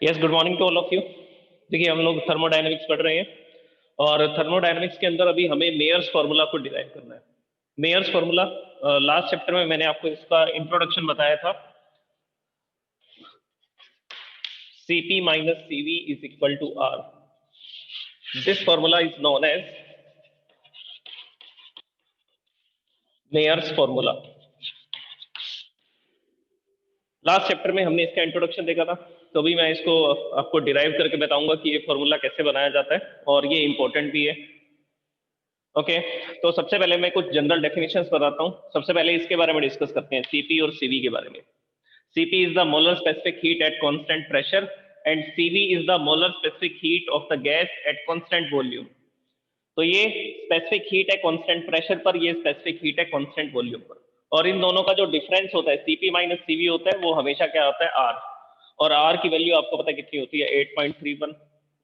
Yes, good morning to all of you. देखिए, हम लोग थर्मोडायनेमिक्स पढ़ रहे हैं और थर्मोडायनेमिक्स के अंदर अभी हमें मेयर्स फार्मूला को डिराइव करना है। मेयर्स फार्मूला लास्ट चैप्टर में मैंने आपको इसका इंट्रोडक्शन बताया था। Cp minus Cv is equal to R. This formula is known as Mayer's formula. Last chapter में हमने इसका इंट्रोडक्शन देखा था, तो अभी मैं इसको आपको डिराइव करके बताऊंगा कि ये फार्मूला कैसे बनाया जाता है और ये इंपॉर्टेंट भी है। ओके, तो सबसे पहले मैं कुछ जनरल डेफिनेशंस बताता हूँ। सबसे पहले इसके बारे में डिस्कस करते हैं, Cp और Cv के बारे में। Cp is the molar specific heat at constant pressure and Cv is the molar specific heat of the gas at constant volume। तो ये स्पेसिफिक हीट है कांस्टेंट प्रेशर पर, ये स्पेसिफिक हीट है कांस्टेंट वॉल्यूम पर। और इन दोनों का जो डिफरेंस होता है Cp माइनस Cv होता है, वो हमेशा क्या होता है, R। और R की वैल्यू आपको पता कितनी होती है, 8.31।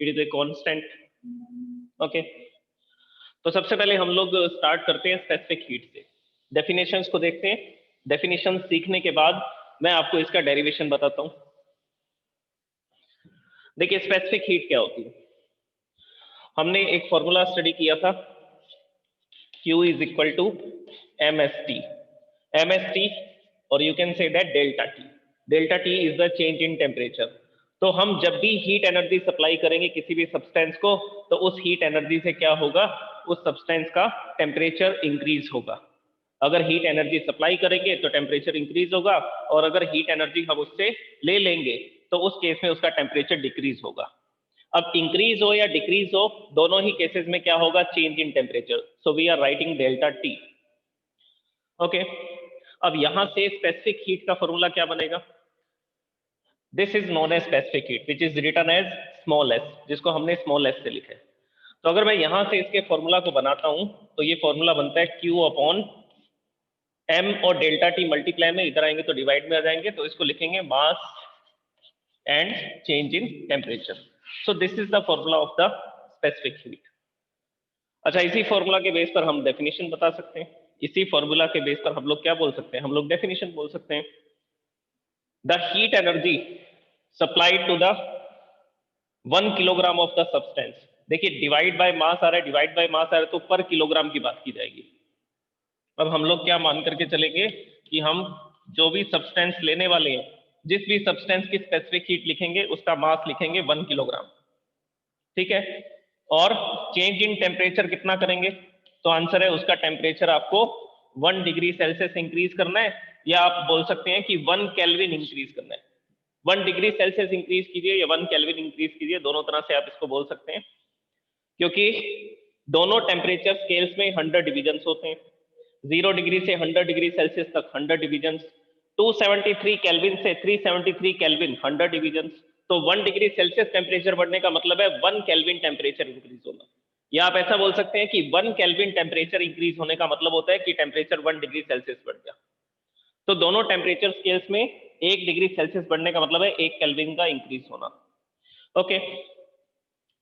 It is a constant. Okay, तो सबसे पहले हम लोग स्टार्ट करते हैं स्पेसिफिक हीट से। डेफिनेशंस को देखते हैं। डेफिनेशन सीखने के बाद मैं आपको इसका डेरिवेशन बताता हूं। देखिए, स्पेसिफिक हीट क्या होती है। हमने एक फॉर्मूला स्टडी किया था, Q is equal to MST। MST, और you can say that delta T। Delta T is the change in temperature. तो हम जब भी हीट एनर्जी सप्लाई करेंगे किसी भी सब्सटेंस को, तो उस हीट एनर्जी से क्या होगा, उस सब्सटेंस का टेम्परेचर इंक्रीज होगा। अगर हीट एनर्जी सप्लाई करेंगे तो टेम्परेचर इंक्रीज होगा, और अगर हीट एनर्जी हम उससे ले लेंगे तो उस केस में उसका टेम्परेचर डिक्रीज होगा। अब इंक्रीज हो या डिक्रीज हो, दोनों ही केसेस में क्या होगा, change in temperature. So we are writing delta T। Okay, अब यहां से स्पेसिफिक हीट का फॉर्मूला क्या बनेगा। This is known as specific heat which is written as small s, जिसको हमने स्मॉल एस से लिखा है। तो अगर मैं यहां से इसके फॉर्मूला को बनाता हूं तो ये फॉर्मूला बनता है Q अपॉन M, और डेल्टा T मल्टीप्लाई में इधर आएंगे तो डिवाइड में आ जाएंगे, तो इसको लिखेंगे mass and change in temperature. So this is the formula of the specific heat. अच्छा, इसी फॉर्मूला के बेस पर हम डेफिनेशन बता सकते हैं। इसी फॉर्मूला के बेस पर हम लोग क्या बोल सकते हैं, हम लोग डेफिनेशन बोल सकते हैं। The heat energy supplied to the 1 kilogram of the substance. देखिए, डिवाइड बाय मास आ रहा है, डिवाइड बाय मास आ रहा है, तो पर किलोग्राम की बात की जाएगी। अब हम लोग क्या मान करके चलेंगे कि हम जो भी सब्सटेंस लेने वाले हैं, जिस भी सब्सटेंस की स्पेसिफिक हीट लिखेंगे उसका मास लिखेंगे 1 किलोग्राम। ठीक है, और चेंज इन टेम्परेचर कितना करेंगे, तो आंसर है उसका टेम्परेचर आपको 1 डिग्री सेल्सियस इंक्रीज करना है, या आप बोल सकते हैं कि 1 केल्विन इंक्रीज करना है। 1 डिग्री सेल्सियस इंक्रीज कीजिए या 1 केल्विन इंक्रीज कीजिए, दोनों तरह से आप इसको बोल सकते हैं, क्योंकि दोनों टेम्परेचर स्केल्स में 100 डिविजन होते हैं। 0 डिग्री से 100 डिग्री सेल्सियस तक 100 डिविजन, 273 केल्विन से 373 केल्विन 100 डिविजन। तो 1 डिग्री सेल्सियस टेम्परेचर बढ़ने का मतलब है 1 केल्विन टेम्परेचर इंक्रीज होना। या आप ऐसा बोल सकते हैं कि 1 केल्विन टेम्परेचर इंक्रीज होने का मतलब होता है कि टेम्परेचर 1 डिग्री सेल्सियस बढ़ गया। तो दोनों टेम्परेचर स्केल्स में 1 डिग्री सेल्सियस बढ़ने का मतलब है 1 केल्विन का इंक्रीज होना। ओके,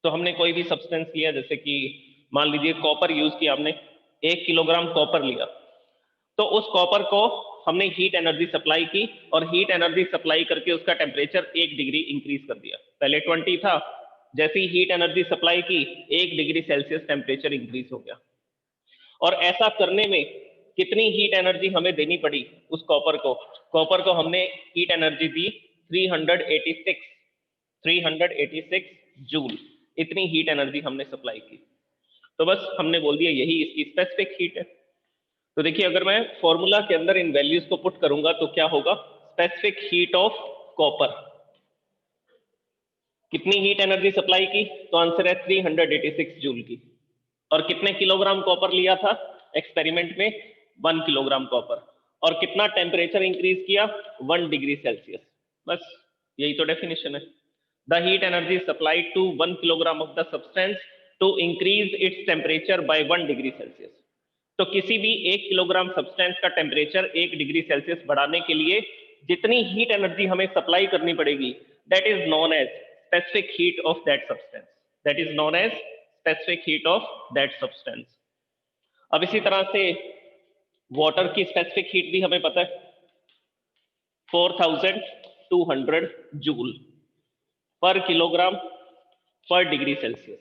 तो हमने कोई भी सब्सटेंस लिया, जैसे कि मान लीजिए कॉपर यूज किया हमने, 1 किलोग्राम कॉपर लिया, तो उस कॉपर को हमने हीट एनर्जी सप्लाई की, और हीट एनर्जी सप्लाई करके उसका टेम्परेचर 1 डिग्री इंक्रीज कर दिया। पहले 20 था, जैसे ही हीट एनर्जी सप्लाई की 1 डिग्री सेल्सियस टेम्परेचर इंक्रीज हो गया। और ऐसा करने में कितनी हीट एनर्जी हमें देनी पड़ी उस कॉपर को, कॉपर को हमने हीट एनर्जी दी 386 जूल। इतनी हीट एनर्जी हमने सप्लाई की। तो बस हमने बोल दिया यही इसकी स्पेसिफिक हीट है। तो देखिए, अगर मैं फॉर्मूला के अंदर इन वैल्यूज को पुट करूंगा तो क्या होगा, स्पेसिफिक हीट ऑफ कॉपर, कितनी हीट एनर्जी सप्लाई की, तो आंसर है 386 जूल की। और कितने किलोग्राम कॉपर लिया था एक्सपेरिमेंट में, 1 किलोग्राम कॉपर। और कितना टेम्परेचर इंक्रीज किया, 1 डिग्री सेल्सियस। बस यही तो डेफिनेशन है। The heat energy supplied to 1 kilogram of the substance to increase its temperature by 1 degree Celsius. तो किसी भी 1 किलोग्राम सब्सटेंस का टेम्परेचर 1 डिग्री सेल्सियस बढ़ाने के लिए जितनी हीट एनर्जी हमें सप्लाई करनी पड़ेगी, that is known as specific heat of that substance. That is known as specific heat of that substance. अब इसी तरह से वाटर की स्पेसिफिक हीट भी हमें पता है, 4200 जूल। पर किलोग्राम पर डिग्री सेल्सियस।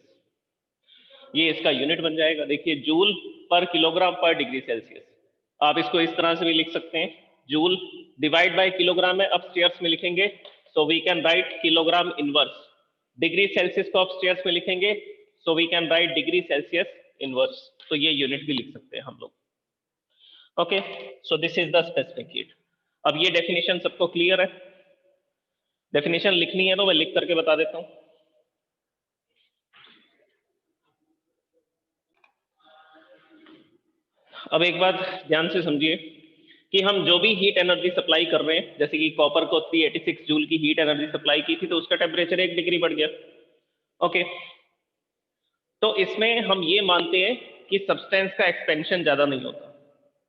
ये इसका यूनिट बन जाएगा, देखिए जूल पर किलोग्राम पर डिग्री सेल्सियस। आप इसको इस तरह से भी लिख सकते हैं, जूल डिवाइड बाय किलोग्राम है, अपस्टेयर्स में लिखेंगे, so we can write kilogram inverse. Degree Celsius को अपस्टेयर्स में लिखेंगे, so we can write degree Celsius inverse. तो ये यूनिट भी लिख सकते हैं हम लोग। Okay, so this is the specific heat. अब ये डेफिनेशन सबको क्लियर है? डेफिनेशन लिखनी है तो मैं लिख करके बता देता हूं। अब एक बात ध्यान से समझिए कि हम जो भी हीट एनर्जी सप्लाई कर रहे हैं, जैसे कि कॉपर को 386 जूल की हीट एनर्जी सप्लाई की थी तो उसका टेम्परेचर 1 डिग्री बढ़ गया। ओके, तो इसमें हम ये मानते हैं कि सब्सटेंस का एक्सपेंशन ज्यादा नहीं होता।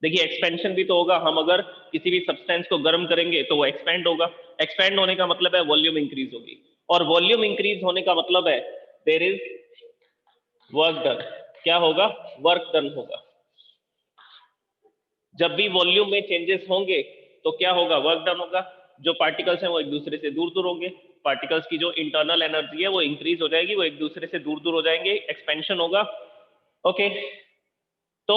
देखिए एक्सपेंशन भी तो होगा, हम अगर किसी भी सब्सटेंस को गर्म करेंगे तो वो एक्सपेंड होगा। एक्सपेंड होने का मतलब है वॉल्यूम इंक्रीज होगी, और वॉल्यूम इंक्रीज होने का मतलब है देयर इज वर्क डन। क्या होगा? वर्क डन होगा। जब भी वॉल्यूम में चेंजेस होंगे तो क्या होगा? वर्क डन होगा। जो पार्टिकल्स हैं वो एक दूसरे से दूर दूर होंगे, पार्टिकल्स की जो इंटरनल एनर्जी है वो इंक्रीज हो जाएगी, वो एक दूसरे से दूर दूर हो जाएंगे, एक्सपेंशन होगा। ओके, तो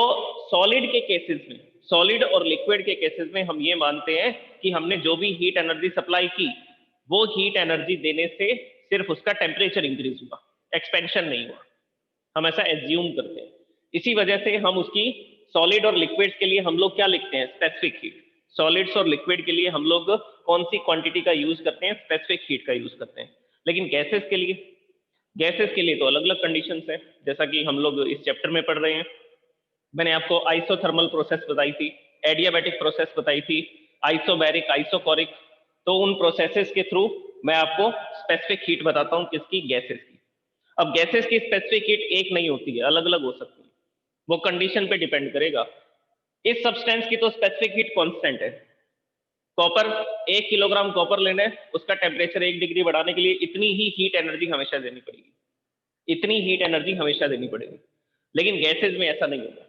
सॉलिड के केसेस में, सॉलिड और लिक्विड के केसेस में हम ये मानते हैं कि हमने जो भी हीट एनर्जी सप्लाई की वो हीट एनर्जी देने से सिर्फ उसका टेम्परेचर इंक्रीज हुआ, एक्सपेंशन नहीं हुआ। हम ऐसा एज्यूम करते हैं। इसी वजह से हम उसकी सॉलिड और लिक्विड्स के लिए हम लोग क्या लिखते हैं? Specific heat. सॉलिड्स और लिक्विड के लिए हम लोग कौन सी क्वांटिटी का यूज करते हैं? स्पेसिफिक हीट का यूज करते हैं। लेकिन गैसेस के लिए, गैसेस के लिए तो अलग अलग कंडीशंस है, जैसा कि हम लोग इस चैप्टर में पढ़ रहे हैं। मैंने आपको आइसोथर्मल प्रोसेस बताई थी, एडियाबैटिक प्रोसेस बताई थी, आइसोबैरिक, आइसोकोरिक। तो उन प्रोसेसेस के थ्रू मैं आपको स्पेसिफिक हीट बताता हूं, किसकी? गैसेस की। अब गैसेस की स्पेसिफिक हीट एक नहीं होती है, अलग अलग हो सकती है, वो कंडीशन पे डिपेंड करेगा। इस सब्सटेंस की तो स्पेसिफिक हीट कांस्टेंट है। कॉपर, 1 किलोग्राम कॉपर लेना है, उसका टेम्परेचर 1 डिग्री बढ़ाने के लिए इतनी ही हीट एनर्जी हमेशा देनी पड़ेगी, इतनी हीट एनर्जी हमेशा देनी पड़ेगी। लेकिन गैसेज में ऐसा नहीं होगा।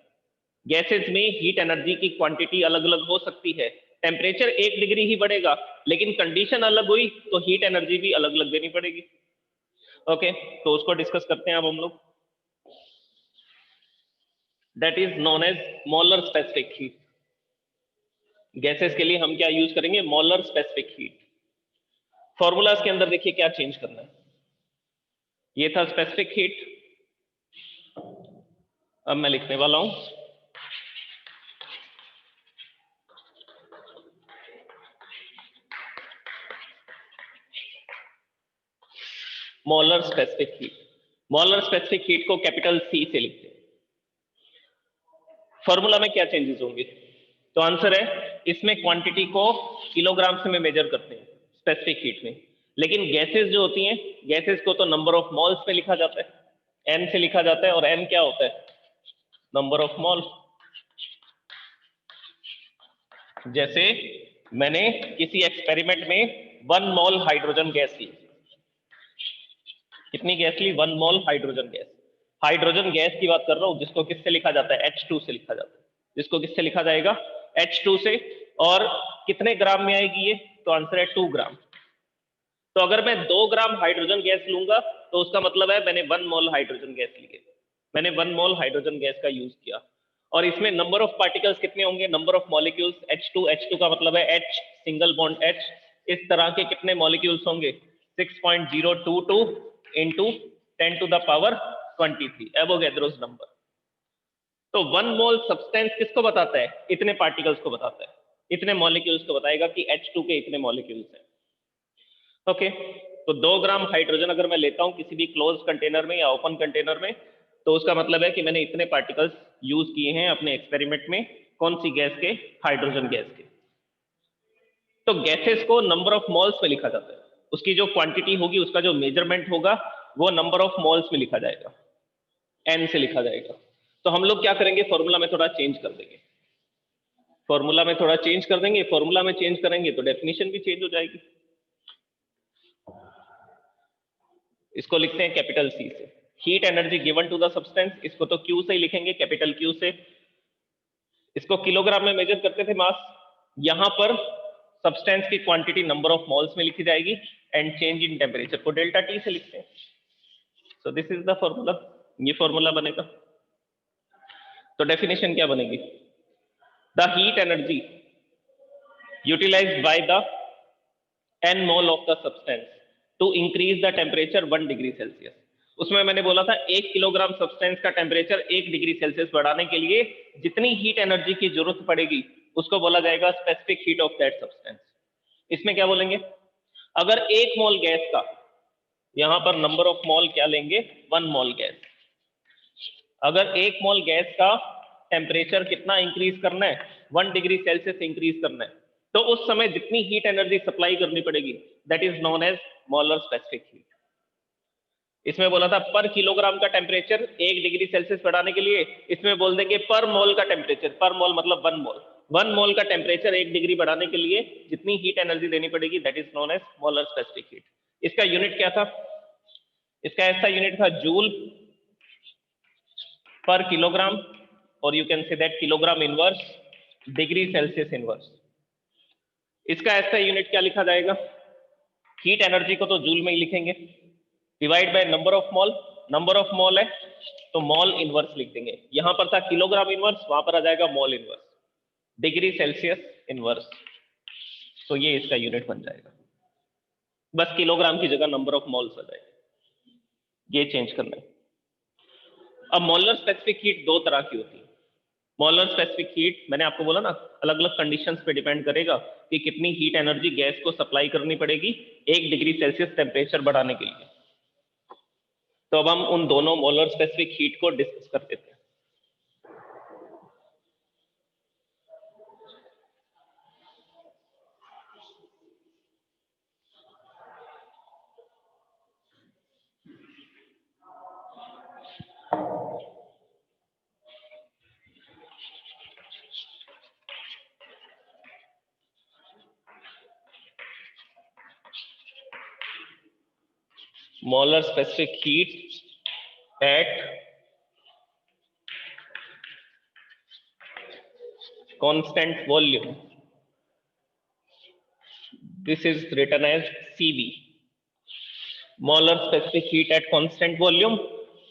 गैसेज में हीट एनर्जी की क्वांटिटी अलग अलग हो सकती है, टेम्परेचर 1 डिग्री ही बढ़ेगा, लेकिन कंडीशन अलग हुई तो हीट एनर्जी भी अलग अलग देनी पड़ेगी। ओके, तो उसको डिस्कस करते हैं अब हम लोग। That is known as molar specific heat. Gases के लिए हम क्या यूज करेंगे? Molar specific heat. फॉर्मूलाज के अंदर देखिए क्या चेंज करना है। ये था स्पेसिफिक हीट, अब मैं लिखने वाला हूं molar specific heat. Molar specific heat को कैपिटल सी से लिखते हैं। फॉर्मूला में क्या चेंजेस होंगे? तो आंसर है, इसमें क्वांटिटी को किलोग्राम से में मेजर करते हैं स्पेसिफिक हीट में। लेकिन गैसेस जो होती हैं, गैसेस को तो नंबर ऑफ मॉल्स में लिखा जाता है, एन से लिखा जाता है, और एन क्या होता है? Number of mall. जैसे मैंने किसी एक्सपेरिमेंट में 1 मोल हाइड्रोजन गैस ली। कितनी गैस ली? 1 मोल हाइड्रोजन गैस। हाइड्रोजन गैस की बात कर रहा हूं, जिसको किससे लिखा जाता है? H2 से लिखा जाता है। जिसको किससे लिखा जाएगा? H2 से। और कितने ग्राम में आएगी ये? तो आंसर है 2 ग्राम। तो अगर मैं 2 ग्राम हाइड्रोजन गैस लूंगा तो उसका मतलब है मैंने 1 मोल हाइड्रोजन गैस ली है, मैंने 1 मोल हाइड्रोजन गैस का यूज किया। और इसमें नंबर ऑफ पार्टिकल्स कितने होंगे? Number of molecules H2, H2 का मतलब है H, सिंगल बॉन्ड H। इस तरह के कितने मॉलिक्यूल्स होंगे? 6.022 into 10 to the power 23, Avogadro's number. तो 1 मोल सब्सटेंस किसको बताता है? इतने पार्टिकल्स को बताता है, इतने मॉलिक्यूल्स को बताएगा कि H2 के इतने मॉलिक्यूल्स हैं। ओके, तो 2 ग्राम हाइड्रोजन अगर मैं लेता हूं किसी भी क्लोज कंटेनर में या ओपन कंटेनर में, तो उसका मतलब है कि मैंने इतने पार्टिकल्स यूज किए हैं अपने एक्सपेरिमेंट में। कौन सी गैस के? हाइड्रोजन गैस के। तो गैसेस को नंबर ऑफ मॉल्स में लिखा जाता है, उसकी जो क्वांटिटी होगी, उसका जो मेजरमेंट होगा वो नंबर ऑफ मॉल्स में लिखा जाएगा, एन से लिखा जाएगा। तो हम लोग क्या करेंगे? फॉर्मूला में थोड़ा चेंज कर देंगे, फॉर्मूला में थोड़ा चेंज कर देंगे। फॉर्मूला में चेंज करेंगे तो डेफिनेशन भी चेंज हो जाएगी। इसको लिखते हैं कैपिटल सी से, heat energy given to the substance. इसको तो क्यू से ही लिखेंगे, कैपिटल क्यू से। इसको किलोग्राम में मेजर करते थे मास, यहां पर सब्सटेंस की क्वांटिटी नंबर ऑफ मोल्स में लिखी जाएगी एंड चेंज इन टेम्परेचर को डेल्टा टी से लिखते हैं। So this is the formula, ये फॉर्मूला बनेगा। तो डेफिनेशन क्या बनेगी? The heat energy utilized by the n mole of the substance to increase the temperature 1 degree Celsius. उसमें मैंने बोला था 1 किलोग्राम सब्सटेंस का टेम्परेचर 1 डिग्री सेल्सियस बढ़ाने के लिए जितनी हीट एनर्जी की जरूरत पड़ेगी उसको बोला जाएगा specific heat of that substance. इसमें क्या बोलेंगे? अगर 1 मोल गैस का, यहां पर नंबर ऑफ मोल क्या लेंगे? 1 मोल गैस। अगर 1 मोल गैस का टेम्परेचर कितना इंक्रीज करना है? 1 डिग्री सेल्सियस इंक्रीज करना है, तो उस समय जितनी हीट एनर्जी सप्लाई करनी पड़ेगी that is known as molar specific heat. इसमें बोला था पर किलोग्राम का टेम्परेचर 1 डिग्री सेल्सियस बढ़ाने के लिए, इसमें बोल देंगे पर मोल का टेम्परेचर, पर मोल मतलब 1 मोल, 1 मोल का टेम्परेचर 1 डिग्री बढ़ाने के लिए जितनी हीट एनर्जी देनी पड़ेगी that is known as molar specific heat. इसका यूनिट क्या था? इसका ऐसा यूनिट था जूल पर किलोग्राम, और you can say that kilogram inverse degree Celsius inverse. इसका ऐसा यूनिट क्या लिखा जाएगा? हीट एनर्जी को तो जूल में ही लिखेंगे, divide by number of mole, number of mole है तो मोल इनवर्स लिख देंगे। यहां पर था किलोग्राम इनवर्स, वहां पर आ जाएगा mole inverse, degree Celsius inverse. तो ये इसका यूनिट बन जाएगा, बस किलोग्राम की जगह नंबर ऑफ मोल्स आ जाएगा, ये चेंज करना है। अब मोलर स्पेसिफिक हीट दो तरह की होती है। मोलर स्पेसिफिक हीट मैंने आपको बोला ना, अलग अलग कंडीशंस पे डिपेंड करेगा कि कितनी हीट एनर्जी गैस को सप्लाई करनी पड़ेगी 1 डिग्री सेल्सियस टेम्परेचर बढ़ाने के लिए। तो अब हम उन दोनों मोलर स्पेसिफिक हीट को डिस्कस कर देते हैं। Molar specific heat at constant volume, this is written as Cv, molar specific heat at constant volume,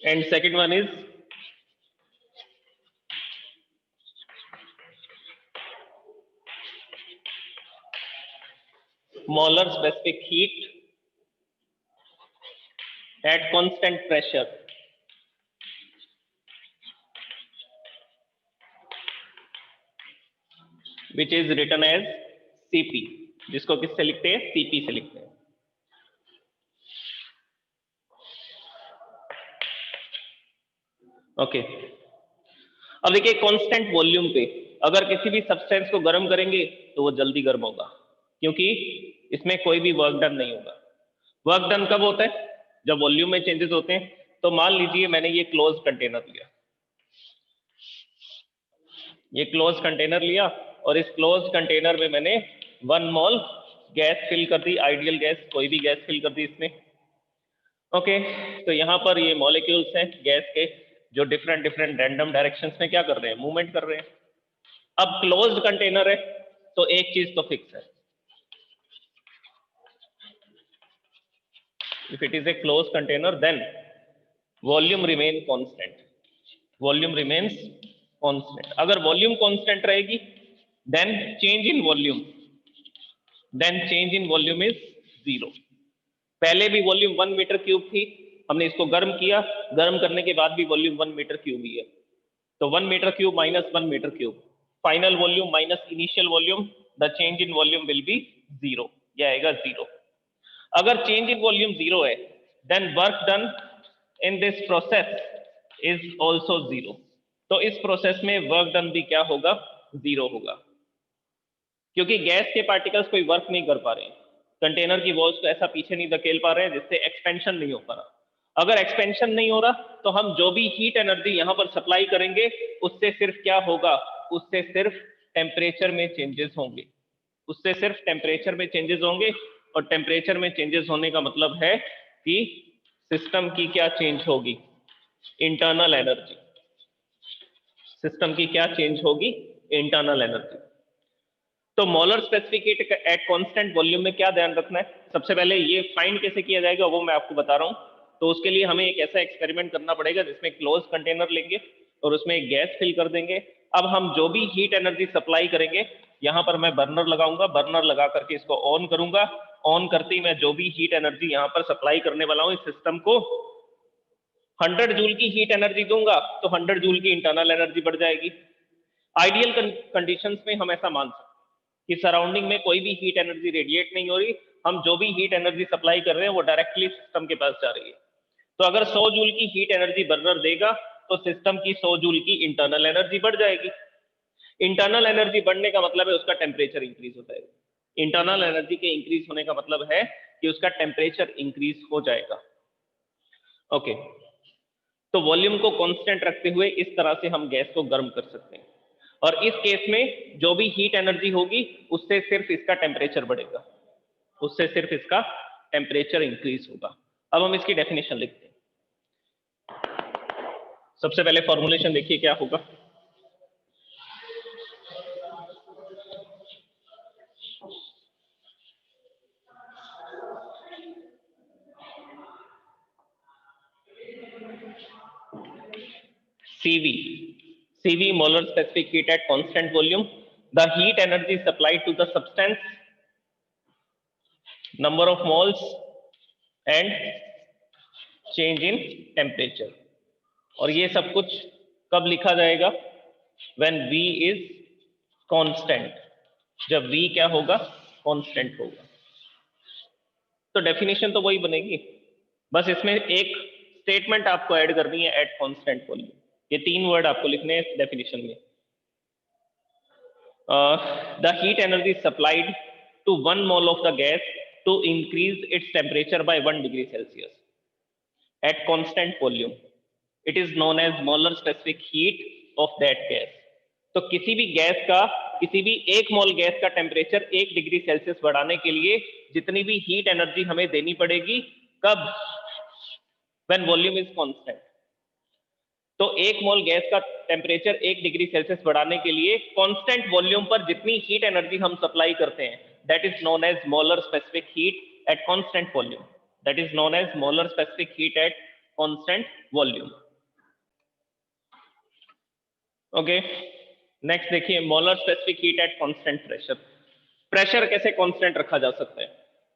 and second one is molar specific heat at constant pressure, which is written as Cp, जिसको किससे लिखते हैं? Cp से लिखते हैं। Okay, अब देखिए constant volume पे अगर किसी भी सब्सटेंस को गर्म करेंगे तो वो जल्दी गर्म होगा, क्योंकि इसमें कोई भी वर्क डन नहीं होगा। वर्क डन कब होता है? जब वॉल्यूम में चेंजेस होते हैं। तो मान लीजिए मैंने ये क्लोज कंटेनर लिया, ये क्लोज कंटेनर लिया और इस क्लोज कंटेनर में मैंने 1 मोल गैस फिल कर दी, आइडियल गैस, कोई भी गैस फिल कर दी इसमें। ओके, तो यहाँ पर ये मॉलिक्यूल्स हैं गैस के जो डिफरेंट डिफरेंट रैंडम डायरेक्शंस में क्या कर रहे हैं? मूवमेंट कर रहे हैं। अब क्लोज्ड कंटेनर है तो एक चीज तो फिक्स है, if it is a closed container then volume remain constant, volume remains constant। अगर वॉल्यूम कांस्टेंट रहेगी then change in volume, then change in volume is 0। पहले भी वॉल्यूम 1 मीटर क्यूब थी, हमने इसको गर्म किया, गर्म करने के बाद भी वॉल्यूम 1 मीटर क्यूब ही है। तो 1 metre cube minus 1 metre cube, final volume minus initial volume, the change in volume will be 0, यह आएगा 0। अगर चेंज इन वॉल्यूम 0 है then work done in this process is also 0। तो इस प्रोसेस में work done भी क्या होगा? 0 होगा, क्योंकि गैस के पार्टिकल्स कोई वर्क नहीं कर पा रहे हैं, कंटेनर की वॉल्स को ऐसा पीछे नहीं धकेल पा रहे हैं जिससे एक्सपेंशन नहीं हो पा रहा। अगर एक्सपेंशन नहीं हो रहा तो हम जो भी हीट एनर्जी यहां पर सप्लाई करेंगे उससे सिर्फ क्या होगा? उससे सिर्फ टेम्परेचर में चेंजेस होंगे, उससे सिर्फ टेम्परेचर में चेंजेस होंगे। और टेम्परेचर में चेंजेस होने का मतलब है कि सिस्टम की क्या चेंज होगी? Internal energy. सिस्टम की क्या चेंज होगी? Internal energy. तो molar specific heat at constant volume में क्या ध्यान रखना है? सबसे पहले ये फाइंड कैसे किया जाएगा वो मैं आपको बता रहा हूं। तो उसके लिए हमें एक ऐसा एक्सपेरिमेंट करना पड़ेगा जिसमें क्लोज कंटेनर लेंगे और उसमें एक गैस फिल कर देंगे। अब हम जो भी हीट एनर्जी सप्लाई करेंगे, यहां पर मैं बर्नर लगाऊंगा, बर्नर लगा करके इसको ऑन करूंगा। ऑन करते ही मैं जो भी हीट एनर्जी यहां पर सप्लाई करने वाला हूं इस सिस्टम को, 100 जूल की हीट एनर्जी दूंगा तो 100 जूल की इंटरनल एनर्जी बढ़ जाएगी। आइडियल कंडीशंस में हम ऐसा मान सकते हैं कि सराउंडिंग में कोई भी हीट एनर्जी रेडिएट नहीं हो रही, हम जो भी हीट एनर्जी सप्लाई कर रहे हैं वो डायरेक्टली सिस्टम के पास जा रही है। तो अगर 100 जूल की हीट एनर्जी बर्नर देगा तो सिस्टम की 100 जूल की इंटरनल एनर्जी बढ़ जाएगी। इंटरनल एनर्जी बढ़ने का मतलब है उसका टेम्परेचर इंक्रीज हो जाएगा। इंटरनल एनर्जी के इंक्रीज होने का मतलब है कि उसका टेम्परेचर इंक्रीज हो जाएगा। ओके, तो वॉल्यूम को कांस्टेंट रखते हुए इस तरह से हम गैस को गर्म कर सकते हैं, और इस केस में जो भी हीट एनर्जी होगी उससे सिर्फ इसका टेम्परेचर बढ़ेगा, उससे सिर्फ इसका टेम्परेचर इंक्रीज होगा। अब हम इसकी डेफिनेशन लिखते हैं। सबसे पहले फॉर्मूलेशन देखिए क्या होगा। CV, CV molar specific heat at constant volume, the heat energy supplied to the substance, number of moles and change in temperature। और ये सब कुछ कब लिखा जाएगा? when V is constant, जब V क्या होगा? कांस्टेंट होगा। तो डेफिनेशन तो वही बनेगी, बस इसमें एक स्टेटमेंट आपको ऐड करनी है, एट कांस्टेंट वॉल्यूम। ये 3 वर्ड आपको लिखने हैं इस डेफिनेशन में। The heat energy supplied to 1 mole of the gas to increase its temperature by 1 degree Celsius at constant volume, it is known as molar specific heat of that gas. तो किसी भी gas का, किसी भी 1 mole gas का temperature 1 degree Celsius बढ़ाने के लिए जितनी भी हीट एनर्जी हमें देनी पड़ेगी, कब? When volume is constant. तो 1 मोल गैस का टेम्परेचर 1 डिग्री सेल्सियस बढ़ाने के लिए कांस्टेंट वॉल्यूम पर जितनी हीट एनर्जी हम सप्लाई करते हैं, that is known as molar specific heat at constant volume. That is known as molar specific heat at constant volume. Okay, next देखिए, molar specific heat at constant pressure. Pressure कैसे constant रखा जा सकता है?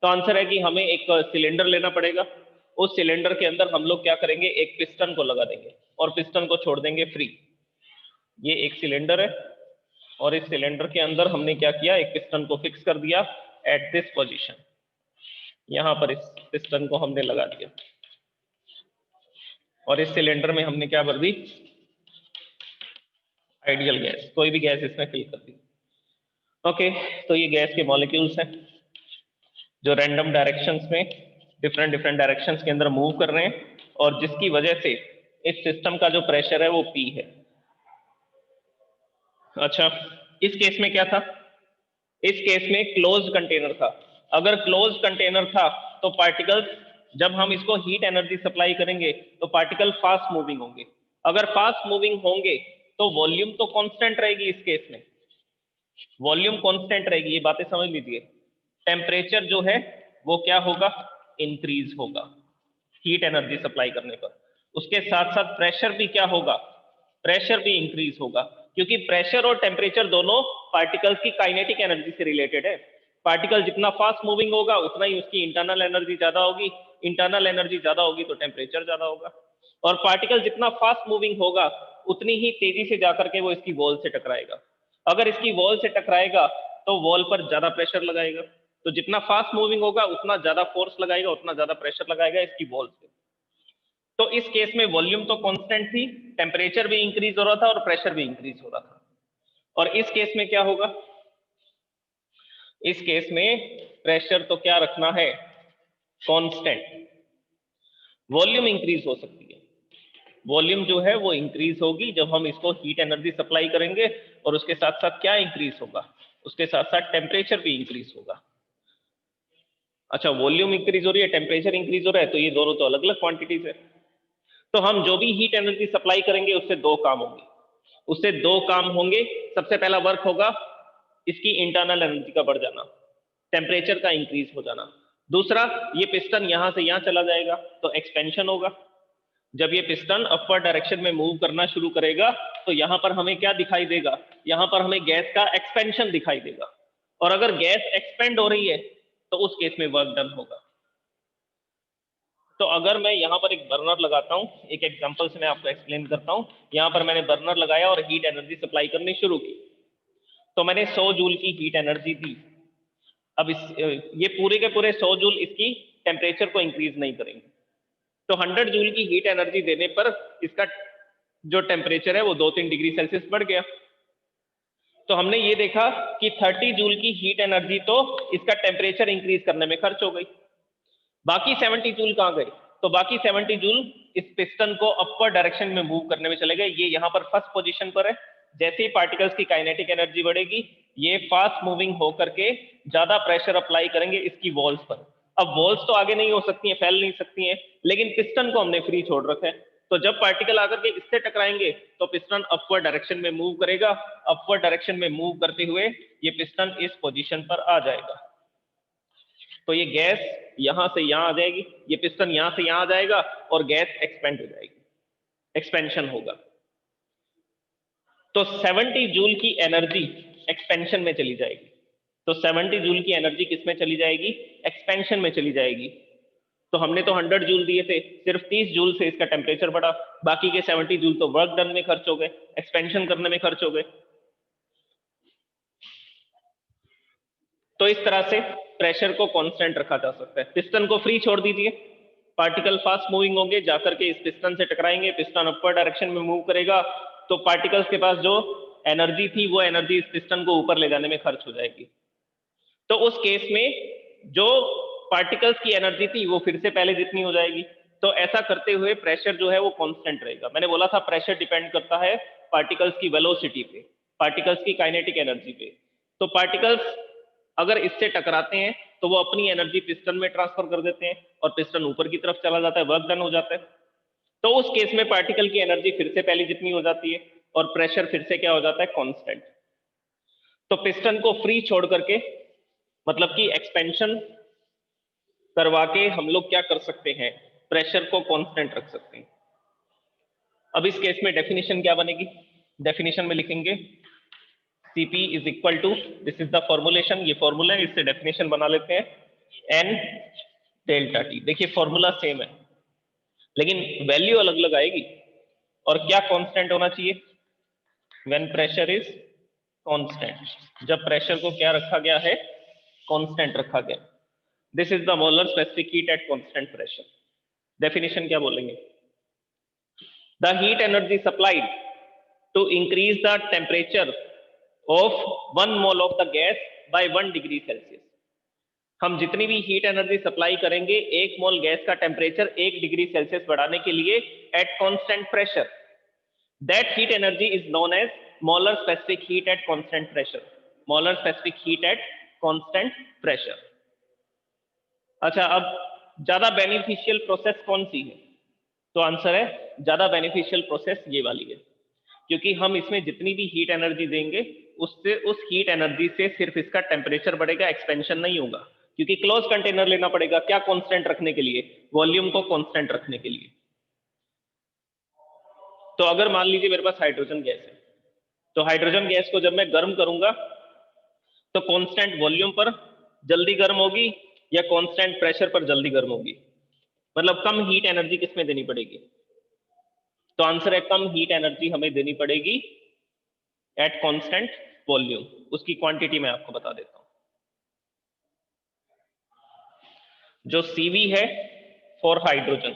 तो answer है कि हमें एक सिलेंडर लेना पड़ेगा। उस सिलेंडर के अंदर हम लोग क्या करेंगे, एक पिस्टन को लगा देंगे और पिस्टन को छोड़ देंगे फ्री। ये एक सिलेंडर है और इस सिलेंडर के अंदर हमने क्या किया, एक पिस्टन को फिक्स कर दिया एट दिस पोजीशन। यहां पर इस पिस्टन को हमने लगा दिया और इस सिलेंडर में हमने क्या भर दी, आइडियल गैस, कोई भी गैस इसमें फिल कर दी। ओके, तो ये गैस के मॉलिक्यूल्स हैं जो रैंडम डायरेक्शंस में, डिफरेंट डायरेक्शंस के अंदर मूव कर रहे हैं, और जिसकी वजह से इस सिस्टम का जो प्रेशर है वो P है। अच्छा, इस केस में क्या था? इस केस में क्लोज कंटेनर था। अगर क्लोज कंटेनर था तो पार्टिकल्स, जब हम इसको हीट एनर्जी सप्लाई करेंगे तो पार्टिकल फास्ट मूविंग होंगे। अगर फास्ट मूविंग होंगे तो वॉल्यूम तो कांस्टेंट रहेगी। इस केस में वॉल्यूम कांस्टेंट रहेगी, ये बातें समझ लीजिए। टेम्परेचर जो है वो क्या होगा, इंक्रीज होगा हीट एनर्जी सप्लाई करने पर। उसके साथ साथ प्रेशर भी क्या होगा, प्रेशर भी इंक्रीज होगा, क्योंकि प्रेशर और टेम्परेचर दोनों पार्टिकल्स की काइनेटिक एनर्जी से रिलेटेड है। पार्टिकल जितना फास्ट मूविंग होगा उतना ही उसकी इंटरनल एनर्जी ज्यादा होगी, इंटरनल एनर्जी ज्यादा होगी तो टेम्परेचर ज्यादा होगा, और पार्टिकल जितना फास्ट मूविंग होगा उतनी ही तेजी से जाकर के वो इसकी वॉल से टकराएगा। अगर इसकी वॉल से टकराएगा तो वॉल पर ज्यादा प्रेशर लगाएगा, तो जितना फास्ट मूविंग होगा उतना ज्यादा फोर्स लगाएगा, उतना ज्यादा प्रेशर लगाएगा इसकी वॉल से। तो इस केस में वॉल्यूम तो कांस्टेंट थी, टेम्परेचर भी इंक्रीज हो रहा था और प्रेशर भी इंक्रीज हो रहा था। और इस केस में क्या होगा, इस केस में प्रेशर तो क्या रखना है, कांस्टेंट। वॉल्यूम इंक्रीज हो सकती है, वॉल्यूम जो है वो इंक्रीज होगी जब हम इसको हीट एनर्जी सप्लाई करेंगे, और उसके साथ साथ क्या इंक्रीज होगा, उसके साथ साथ टेम्परेचर भी इंक्रीज होगा। अच्छा, वॉल्यूम इंक्रीज हो रही है, टेम्परेचर इंक्रीज हो रहा है, तो ये दोनों तो अलग अलग क्वांटिटीज है। तो हम जो भी हीट एनर्जी सप्लाई करेंगे उससे 2 काम होंगे, उससे 2 काम होंगे। सबसे पहला वर्क होगा इसकी इंटरनल एनर्जी का बढ़ जाना, टेम्परेचर का इंक्रीज हो जाना। दूसरा, ये पिस्टन यहां से यहां चला जाएगा तो एक्सपेंशन होगा। जब ये पिस्टन अपवर्ड डायरेक्शन में मूव करना शुरू करेगा तो यहां पर हमें क्या दिखाई देगा, यहां पर हमें गैस का एक्सपेंशन दिखाई देगा। और अगर गैस एक्सपेंड हो रही है तो उस केस में वर्क डन होगा। तो अगर मैं यहां पर एक बर्नर लगाता हूं, एक एग्जांपल से मैं आपको एक्सप्लेन करता हूं। यहां पर मैंने बर्नर लगाया और हीट एनर्जी सप्लाई करनी शुरू की, तो मैंने 100 जूल की हीट एनर्जी दी। अब ये पूरे के पूरे 100 जूल इसकी टेम्परेचर को इंक्रीज नहीं करेंगे, तो 100 जूल की हीट एनर्जी देने पर इसका जो टेम्परेचर है वो 2-3 डिग्री सेल्सियस बढ़ गया। तो हमने ये देखा कि 30 जूल की हीट एनर्जी तो इसका टेम्परेचर इंक्रीज करने में खर्च हो गई, बाकी 70 जूल कहां गए? तो बाकी 70 जूल इस पिस्टन को अपर डायरेक्शन में मूव करने में चले गए। ये यहां पर फर्स्ट पोजीशन पर है। जैसे ही पार्टिकल्स की काइनेटिक एनर्जी बढ़ेगी, ये फास्ट मूविंग होकर के ज्यादा प्रेशर अप्लाई करेंगे इसकी वॉल्स पर। अब वॉल्स तो आगे नहीं हो सकती हैं, फैल नहीं सकती हैं, लेकिन पिस्टन को हमने फ्री छोड़ रखा है। तो जब पार्टिकल आकर के इससे टकराएंगे तो पिस्टन अपवर्ड डायरेक्शन में मूव करेगा। अपवर्ड डायरेक्शन में मूव करते हुए ये पिस्टन इस पोजीशन पर आ जाएगा। तो ये गैस यहां से यहां आ जाएगी, ये पिस्टन यहां से यहां आ जाएगा और गैस एक्सपेंड हो जाएगी, एक्सपेंशन होगा। तो 70 जूल की एनर्जी एक्सपेंशन में चली जाएगी। तो 70 जूल की एनर्जी किस में चली जाएगी? एक्सपेंशन में चली जाएगी। तो हमने तो 100 जूल दिए थे, सिर्फ 30 जूल से इसका टेम्परेचर बढ़ा, बाकी के 70 जूल तो वर्क डन में खर्च हो गए, एक्सपेंशन करने में खर्च हो गए। तो इस तरह से प्रेशर को कांस्टेंट रखा जा सकता है। पिस्टन को फ्री छोड़ दीजिए, पार्टिकल फास्ट मूविंग होंगे, जाकर के इस पिस्टन से टकराएंगे, पिस्टन अपर डायरेक्शन में मूव करेगा, तो पार्टिकल्स के पास जो एनर्जी थी वो एनर्जी इस पिस्टन को ऊपर ले जाने में खर्च हो जाएगी। तो उस केस में जो पार्टिकल्स की एनर्जी थी वो फिर से पहले जितनी हो जाएगी। तो ऐसा करते हुए प्रेशर जो है वो कांस्टेंट रहेगा। मैंने बोला था प्रेशर डिपेंड करता है पार्टिकल्स की वेलोसिटी पे, पार्टिकल्स की काइनेटिक एनर्जी पे। तो पार्टिकल्स अगर इससे टकराते हैं तो वो अपनी एनर्जी पिस्टन में ट्रांसफर कर देते हैं और पिस्टन ऊपर की तरफ चला जाता है, वर्क डन हो जाता है। तो उस केस में पार्टिकल की एनर्जी फिर से पहले जितनी हो जाती है और प्रेशर फिर से क्या हो जाता है? कांस्टेंट। तो पिस्टन को फ्री छोड़ करके, मतलब कि एक्सपेंशन करवा के हम लोग क्या कर सकते हैं? प्रेशर को कांस्टेंट रख सकते हैं। अब इस केस में डेफिनेशन क्या बनेगी? डेफिनेशन में लिखेंगे Cp is equal to, this is the formulation, ये फॉर्मूला है, इससे डेफिनेशन बना लेते हैं, n डेल्टा टी। देखिए फॉर्मूला सेम है लेकिन वैल्यू अलग अलग आएगी। और क्या कांस्टेंट होना चाहिए? व्हेन प्रेशर इज कांस्टेंट, जब प्रेशर को क्या रखा गया है? कांस्टेंट रखा गया। This is the molar specific heat at constant pressure. Definition क्या बोलेंगे? The heat energy supplied to increase the temperature of 1 mole of the gas by 1 degree Celsius। हम जितनी भी हीट एनर्जी सप्लाई करेंगे 1 मोल गैस का temperature 1 degree Celsius बढ़ाने के लिए at constant pressure, that heat energy is known as molar specific heat at constant pressure. Molar specific heat at constant pressure. अच्छा, अब ज्यादा बेनिफिशियल प्रोसेस कौन सी है? तो आंसर है ज्यादा बेनिफिशियल प्रोसेस ये वाली है, क्योंकि हम इसमें जितनी भी हीट एनर्जी देंगे उससे, उस हीट एनर्जी से सिर्फ इसका टेम्परेचर बढ़ेगा, एक्सपेंशन नहीं होगा। क्योंकि क्लोज कंटेनर लेना पड़ेगा, क्या कांस्टेंट रखने के लिए? वॉल्यूम को कांस्टेंट रखने के लिए। तो अगर मान लीजिए मेरे पास हाइड्रोजन गैस है, तो हाइड्रोजन गैस को जब मैं गर्म करूंगा तो कांस्टेंट वॉल्यूम पर जल्दी गर्म होगी या कांस्टेंट प्रेशर पर जल्दी गर्म होगी? मतलब कम हीट एनर्जी किसमें देनी पड़ेगी? तो आंसर है कम हीट एनर्जी हमें देनी पड़ेगी एट कांस्टेंट वॉल्यूम। उसकी क्वांटिटी मैं आपको बता देता हूं। जो Cv है फॉर हाइड्रोजन,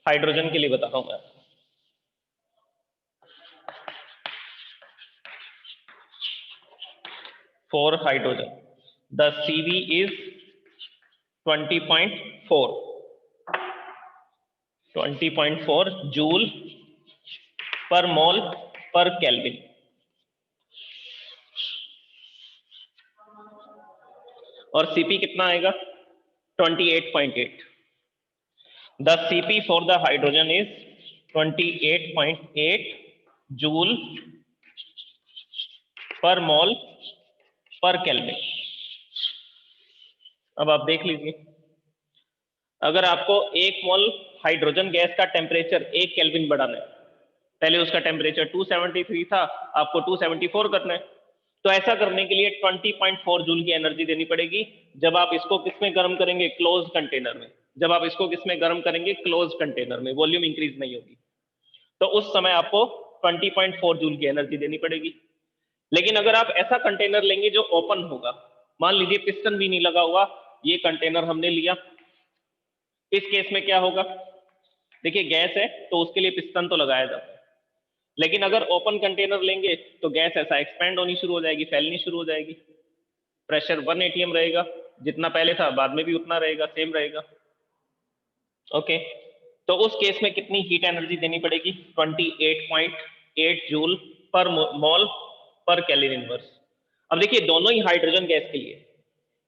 हाइड्रोजन के लिए बता रहा हूं मैं। For hydrogen the Cv is 20.4 joule per mole per kelvin. और Cp कितना आएगा? 28.8। The Cp for the hydrogen is 28.8 joule per mole per kelvin. अब आप देख लीजिए, अगर आपको 1 मोल हाइड्रोजन गैस का टेम्परेचर 1 केल्विन बढ़ाना है, पहले उसका टेम्परेचर 273 था, आपको 274 करना है, तो ऐसा करने के लिए 20.4 जूल की एनर्जी देनी पड़ेगी। जब आप इसको किसमें गर्म करेंगे? क्लोज कंटेनर में। जब आप इसको किसमें गर्म करेंगे? क्लोज कंटेनर में, वॉल्यूम इंक्रीज नहीं होगी, तो उस समय आपको 20.4 जूल की एनर्जी देनी पड़ेगी। लेकिन अगर आप ऐसा कंटेनर लेंगे जो ओपन होगा, मान लीजिए पिस्टन भी नहीं लगा हुआ, ये कंटेनर हमने लिया, इस केस में क्या होगा? देखिए गैस है तो उसके लिए पिस्टन तो लगाया जाता है, लेकिन अगर ओपन कंटेनर लेंगे तो गैस ऐसा एक्सपेंड होनी शुरू हो जाएगी, फैलनी शुरू हो जाएगी। प्रेशर 1 atm रहेगा, जितना पहले था बाद में भी उतना रहेगा, सेम रहेगा। ओके, तो उस केस में कितनी हीट एनर्जी देनी पड़ेगी? 28.8 joule per mole per kelvin inverse. अब देखिए दोनों ही हाइड्रोजन गैस के लिए,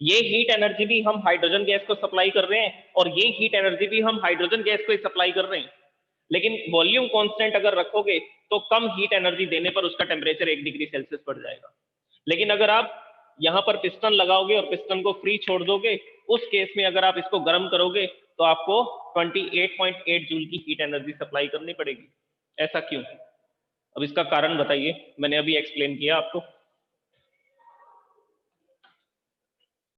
ये हीट एनर्जी भी हम हाइड्रोजन गैस को सप्लाई कर रहे हैं और ये हीट एनर्जी भी हम हाइड्रोजन गैस को सप्लाई कर रहे हैं, लेकिन वॉल्यूम कांस्टेंट अगर रखोगे तो कम हीट एनर्जी देने पर उसका टेम्परेचर 1 डिग्री सेल्सियस बढ़ जाएगा। लेकिन अगर आप यहाँ पर पिस्टन लगाओगे और पिस्टन को फ्री छोड़ दोगे, उस केस में अगर आप इसको गर्म करोगे तो आपको 28.8 जूल की हीट एनर्जी सप्लाई करनी पड़ेगी। ऐसा क्यों? अब इसका कारण बताइए, मैंने अभी एक्सप्लेन किया आपको।